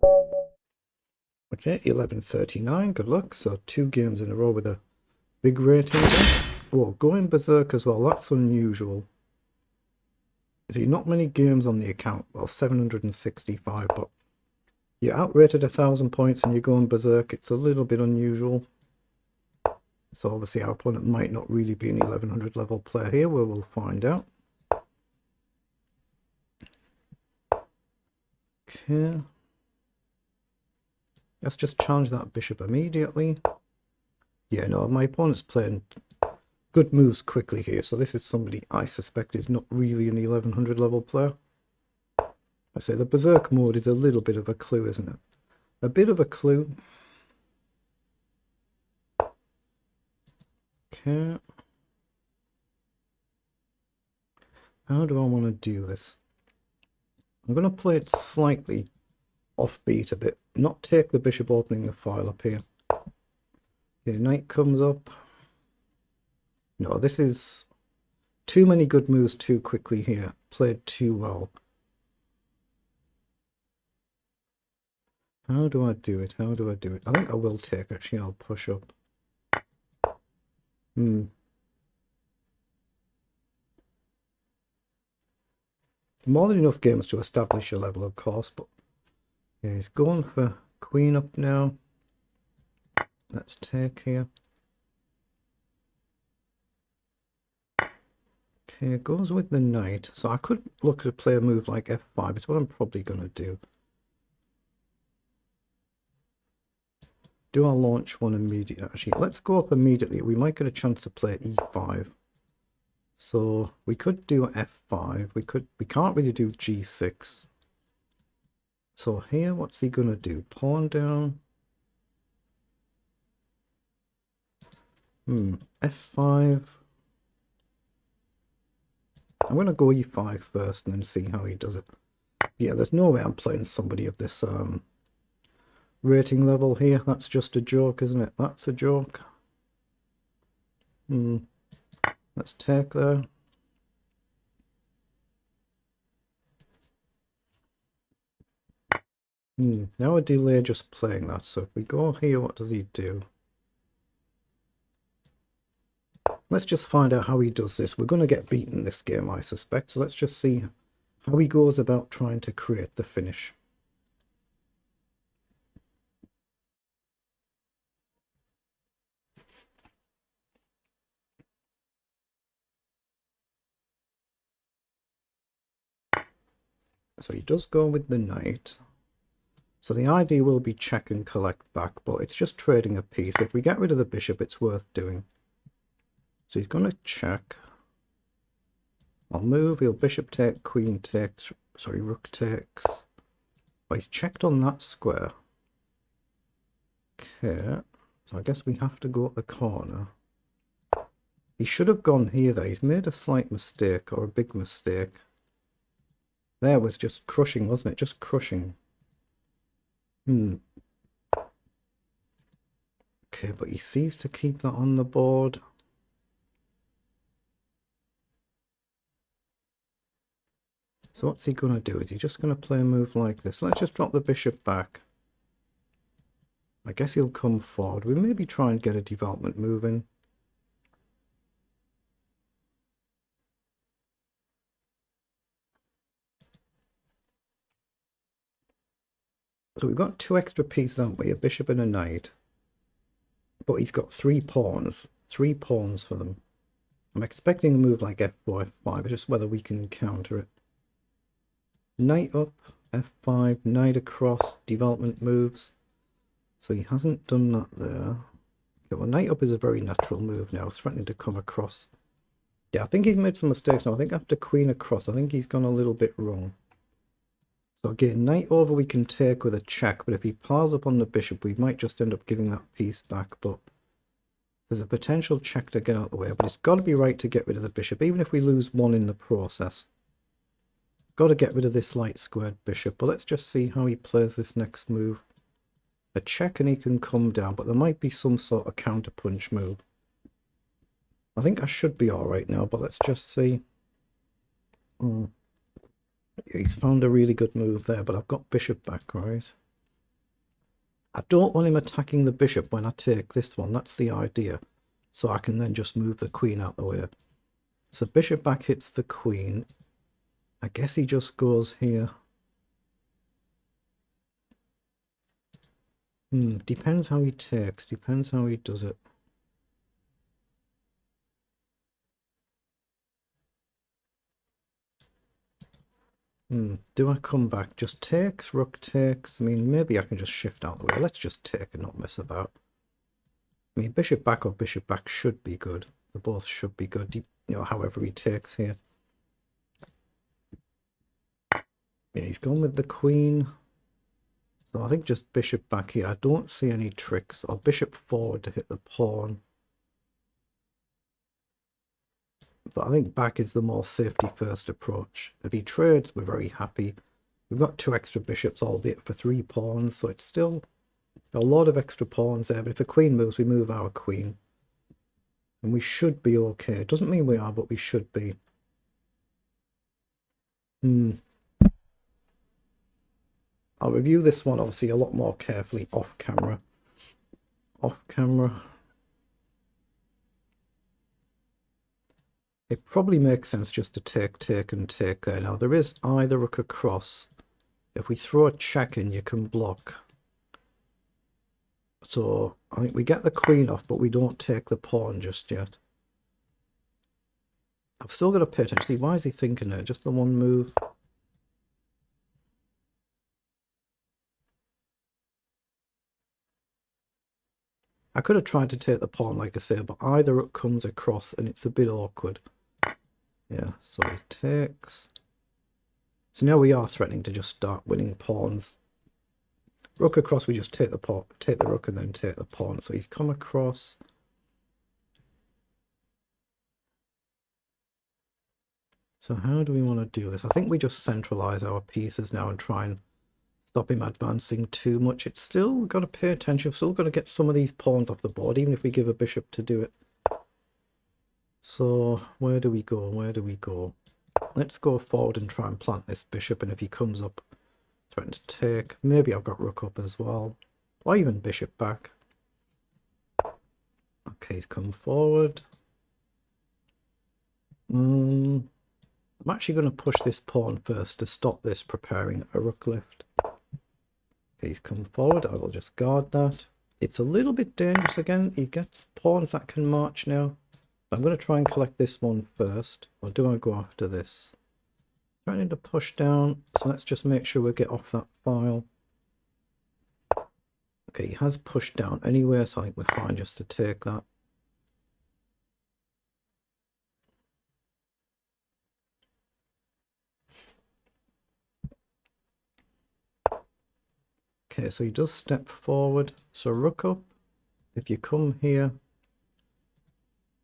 Okay, 1139, good luck. So 2 games in a row with a big rating there. Whoa, going berserk as well, that's unusual. See, not many games on the account, well, 765, but you outrated 1,000 points and you're going berserk, it's a little bit unusual. So obviously our opponent might not really be an 1100 level player here, where we'll find out. Okay. Let's just challenge that bishop immediately. Yeah, no, my opponent's playing good moves quickly here, so this is somebody I suspect is not really an 1100 level player. I say the berserk mode is a little bit of a clue, isn't it? A bit of a clue. Okay. How do I want to do this? I'm going to play it slightly offbeat a bit. Not take the bishop opening the file up here. Okay, knight comes up. No, this is too many good moves too quickly here. Played too well. How do I do it? How do I do it? I think I will take, actually. I'll push up. More than enough games to establish a level, of course, but yeah, he's going for queen up now. Let's take here. Okay, it goes with the knight. So I could look to play a move like f5. It's what I'm probably going to do. Do I launch one immediately? Actually, let's go up immediately. We might get a chance to play e5. So we could do f5. We can't really do g6. So here, what's he gonna do? Pawn down. F5. I'm gonna go e5 first and then see how he does it. Yeah, there's no way I'm playing somebody of this rating level here. That's just a joke, isn't it? That's a joke. Let's take there. Now a delay just playing that. So if we go here, what does he do? Let's just find out how he does this. We're going to get beaten this game, I suspect. So let's just see how he goes about trying to create the finish. So he does go with the knight. So the idea will be check and collect back, but it's just trading a piece. If we get rid of the bishop, it's worth doing. So he's going to check. I'll move. He'll bishop take, queen takes. Sorry, rook takes. Oh, he's checked on that square. Okay. So I guess we have to go at the corner. He should have gone here though. He's made a slight mistake, or a big mistake. There was just crushing, wasn't it? Just crushing. Okay, but he sees to keep that on the board. So what's he going to do? Is he just going to play a move like this? Let's just drop the bishop back. I guess he'll come forward. We maybe try and get a development move in. So we've got 2 extra pieces, haven't we? A bishop and a knight. But he's got 3 pawns. 3 pawns for them. I'm expecting a move like f4, f5. It's just whether we can counter it. Knight up, f5, knight across, development moves. So he hasn't done that there. Okay, well, knight up is a very natural move now, threatening to come across. Yeah, I think he's made some mistakes now. I think after queen across, I think he's gone a little bit wrong. So again, knight over we can take with a check, but if he piles up on the bishop, we might just end up giving that piece back. But there's a potential check to get out of the way, but it's got to be right to get rid of the bishop, even if we lose one in the process. Got to get rid of this light squared bishop, but let's just see how he plays this next move. A check and he can come down, but there might be some sort of counterpunch move. I think I should be alright now, but let's just see. He's found a really good move there, but I've got bishop back, right? I don't want him attacking the bishop when I take this one. That's the idea. So I can then just move the queen out the way. So bishop back hits the queen. I guess he just goes here. Depends how he takes. Depends how he does it. Do I come back? Just takes, rook takes. I mean, maybe I can just shift out the way. Let's just take and not mess about. I mean, bishop back or bishop back should be good. They both should be good, you know, however he takes here. Yeah, he's gone with the queen. So I think just bishop back here. I don't see any tricks. Or bishop forward to hit the pawn. But I think back is the more safety first approach. If he trades, we're very happy. We've got 2 extra bishops, albeit for 3 pawns, so it's still a lot of extra pawns there. But if the queen moves, we move our queen. And we should be okay. It doesn't mean we are, but we should be. I'll review this one, obviously, a lot more carefully off camera. Off camera. It probably makes sense just to take, and take there. Now, there is either rook across. If we throw a check in, you can block. So, I think we get the queen off, but we don't take the pawn just yet. I've still got to pay attention. See, why is he thinking there? Just the one move. I could have tried to take the pawn, like I say, but either rook comes across and it's a bit awkward. Yeah, so he takes. So now we are threatening to just start winning pawns. Rook across, we just take the pawn, take the rook and then take the pawn. So he's come across. So how do we want to do this? I think we just centralize our pieces now and try and stop him advancing too much. It's still got to pay attention. We've still got to get some of these pawns off the board, even if we give a bishop to do it. So where do we go? Where do we go? Let's go forward and try and plant this bishop. And if he comes up, threaten to take. Maybe I've got rook up as well. Or even bishop back. Okay, he's come forward. I'm actually going to push this pawn first to stop this preparing a rook lift. Okay, he's come forward. I will just guard that. It's a little bit dangerous again. He gets pawns that can march now. I'm going to try and collect this one first. Or do I go after this? Trying to push down. So let's just make sure we get off that file. Okay, he has pushed down anyway, so I think we're fine just to take that. Okay, so he does step forward. So rook up. If you come here,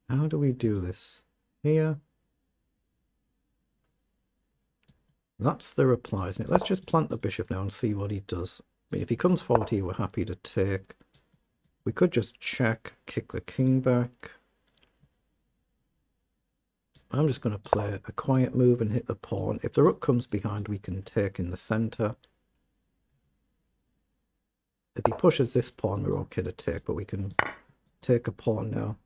how do we do this? Here. That's the reply, isn't it? Let's just plant the bishop now and see what he does. I mean, if he comes forward here, we're happy to take. We could just check, kick the king back. I'm just going to play a quiet move and hit the pawn. If the rook comes behind, we can take in the center. If he pushes this pawn, we're okay to take, but we can take a pawn now.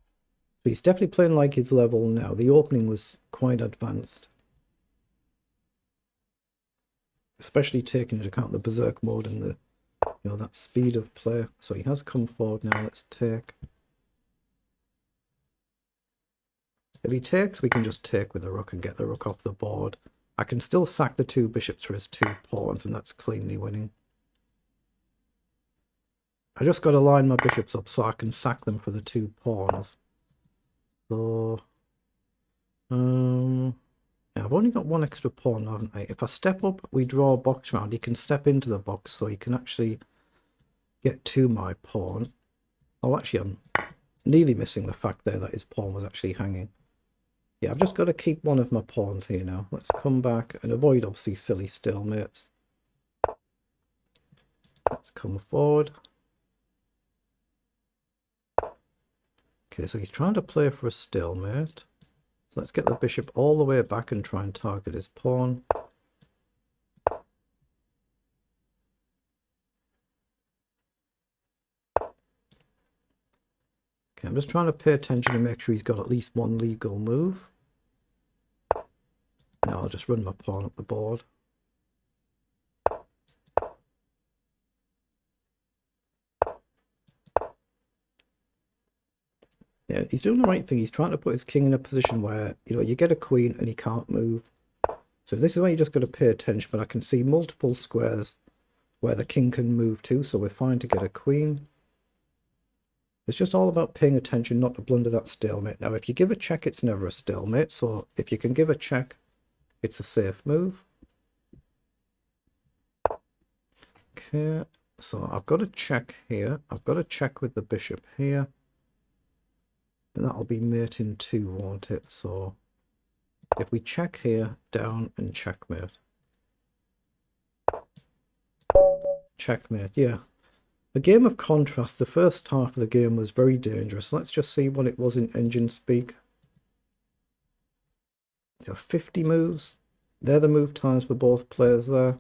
So he's definitely playing like his level now. The opening was quite advanced. Especially taking into account the berserk mode and the, you know, that speed of play. So he has come forward now. Let's take. If he takes, we can just take with the rook and get the rook off the board. I can still sack the 2 bishops for his 2 pawns, and that's cleanly winning. I just got to line my bishops up so I can sack them for the 2 pawns. So, yeah, I've only got 1 extra pawn, haven't I? If I step up, we draw a box round. He can step into the box, so he can actually get to my pawn. Oh, actually, I'm nearly missing the fact there that his pawn was actually hanging. Yeah, I've just got to keep one of my pawns here now. Let's come back and avoid, obviously, silly stalemates. Let's come forward. Okay, so he's trying to play for a stalemate. So let's get the bishop all the way back and try and target his pawn. Okay, I'm just trying to pay attention and make sure he's got at least one legal move. Now I'll just run my pawn up the board. Yeah, he's doing the right thing. He's trying to put his king in a position where, you know, you get a queen and he can't move. So this is where you just got to pay attention, but I can see multiple squares where the king can move to, so we're fine to get a queen. It's just all about paying attention not to blunder that stalemate. Now, if you give a check, it's never a stalemate, so if you can give a check, it's a safe move. Okay, so I've got a check here. I've got a check with the bishop here. And that'll be mate in 2, won't it? So if we check here, down and checkmate. Checkmate, yeah. A game of contrast. The first half of the game was very dangerous. Let's just see what it was in engine speak. There are 50 moves. They're the move times for both players there.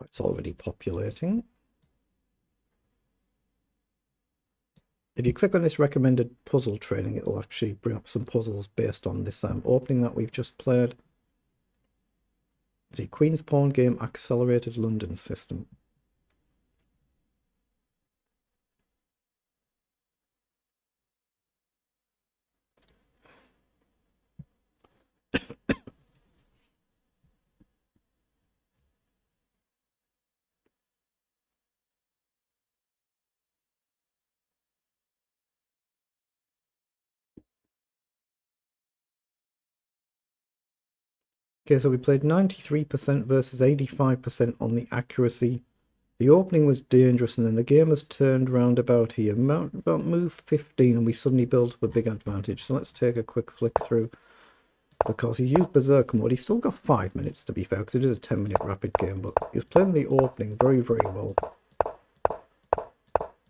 It's already populating. If you click on this recommended puzzle training, it'll actually bring up some puzzles based on this opening that we've just played. The Queen's Pawn Game Accelerated London System. Okay, so we played 93% versus 85% on the accuracy. The opening was dangerous, and then the game has turned round about here. About move 15, and we suddenly built up a big advantage. So let's take a quick flick through. Because he's used berserk mode. He's still got 5 minutes, to be fair, because it is a 10-minute rapid game, but he was playing the opening very, very well.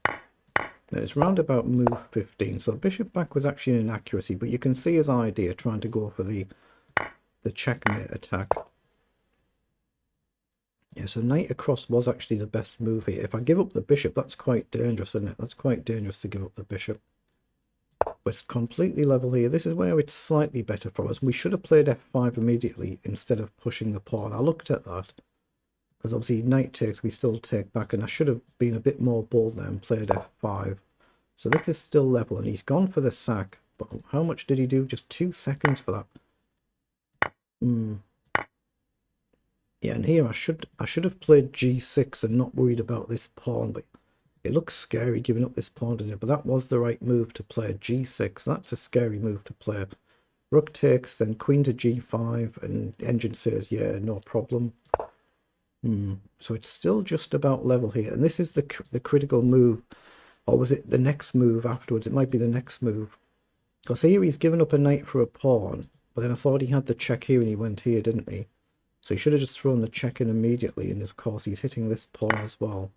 And it's round about move 15. So bishop back was actually an inaccuracy, but you can see his idea trying to go for the checkmate attack. Yeah, so knight across was actually the best move here. If I give up the bishop, that's quite dangerous, isn't it? That's quite dangerous to give up the bishop. But it's completely level here. This is where it's slightly better for us. We should have played f5 immediately instead of pushing the pawn. I looked at that. Because obviously knight takes, we still take back. And I should have been a bit more bold there and played f5. So this is still level. And he's gone for the sack. But how much did he do? Just 2 seconds for that. Yeah, and here I should have played g6 and not worried about this pawn, but it looks scary giving up this pawn to it. But that was the right move to play, g6. That's a scary move to play. Rook takes, then queen to g5, and the engine says, yeah, no problem. So it's still just about level here, and this is the critical move, or was it the next move afterwards? It might be the next move, because here he's given up a knight for a pawn. But then I thought he had the check here and he went here, didn't he? So he should have just thrown the check in immediately, and of course he's hitting this pawn as well.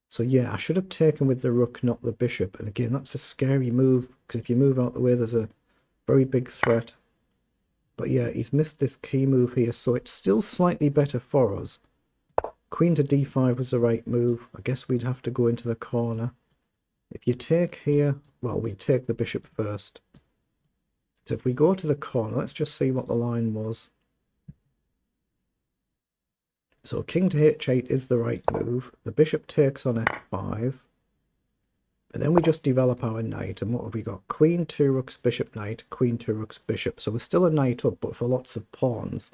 So yeah, I should have taken with the rook, not the bishop. And again, that's a scary move, because if you move out the way, there's a very big threat. But yeah, he's missed this key move here, so it's still slightly better for us. Queen to d5 was the right move. I guess we'd have to go into the corner. If you take here, well, we take the bishop first. So if we go to the corner, let's just see what the line was. So king to h8 is the right move. The bishop takes on f5. And then we just develop our knight. And what have we got? Queen, 2 rooks, bishop, knight. Queen, 2 rooks, bishop. So we're still a knight up, but for lots of pawns.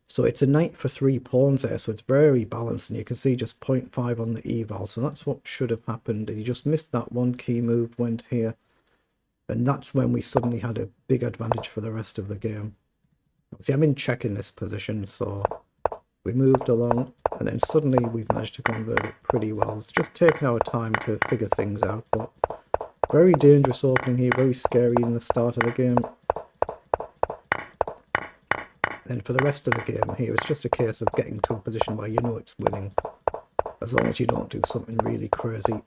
So it's a knight for 3 pawns there. So it's very balanced. And you can see just 0.5 on the eval. So that's what should have happened. And he just missed that one key move, went here. And that's when we suddenly had a big advantage for the rest of the game. See, I'm in check in this position, so we moved along, and then suddenly we've managed to convert it pretty well. It's just taken our time to figure things out, but very dangerous opening here, very scary in the start of the game. And for the rest of the game here, it's just a case of getting to a position where you know it's winning, as long as you don't do something really crazy.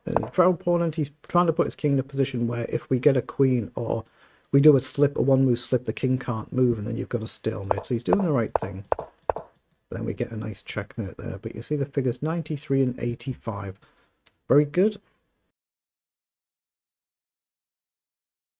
And for our opponent, he's trying to put his king in a position where if we get a queen or we do a slip, a one-move slip, the king can't move, and then you've got a stalemate. So he's doing the right thing. Then we get a nice checkmate there. But you see the figures 93 and 85. Very good.